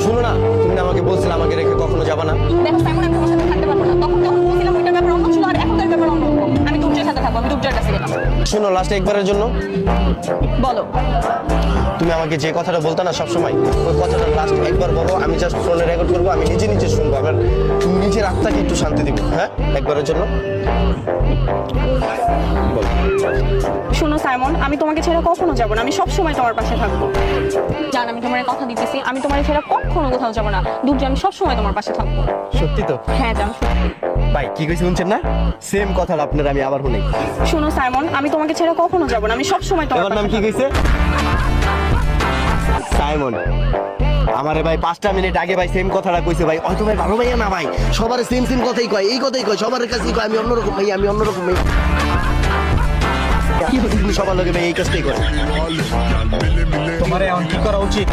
শুনো না, তুমি না আমাকে বলছিলে আমাকে রেখে কখনো যাবা না। দেখো সাইমন, আমি তোমার সাথে থাকতে পারবো না। তখন যখন বলছিলাম ওইটার ব্যাপার অন্য ছিল, আর এখনকার ব্যাপার অন্য। আমি দুর্জয়ের সাথে থাকবো, আমি দুর্জয়ের কাছে গেলাম। শুনো, লাস্ট একবারের জন্য বলো। তুমি আমাকে যে কথাটা বলতে না সবসময়, ওই কথাটা লাস্ট একবার বলো। আমি জাস্ট ফোনে রেকর্ড করবো, আমি নিজে নিজে শুনবো, আমার নিজের আত্মাকে একটু শান্তি দিব। হ্যাঁ, একবারের জন্য বলো। শোনো সাইমন, আমি তোমাকে ছেড়ে কখনো যাবো না, আমি সবসময় তোমার পাশে থাকবো। জান, আমি তোমার কথা দিতেছি, আমি তোমার ছেড়ে কখনো কোথাও যাবো না। দুর্জয়, আমি সবসময় তোমার পাশে থাকবো। সত্যি তো? হ্যাঁ জান, সত্যি। ভাই কি কইছে শুনছেন না? সেম কথা আপনার আমি আবার শুনি। শোনো সাইমন, আমি তোমাকে ছেড়ে কখনো যাবো না, আমি সবসময় তোমার তোমার নাম পাশে কি কইছে? সাইমন। আমারে ভাই 5টা মিনিট আগে ভাই সেম কথাটা কইছে ভাই। হয়তো ভাই ভালো ভাইয়া না ভাই, সবার সেম সেম কথাই কয়, এই কথাই কয়, সবার কাছেই কয় আমি অন্যরকম ভাই, আমি অন্যরকম ভাই। কি বলছিস সবার লগে ভাই এই কাজটাই করে? তোমার এখন কি করা উচিত?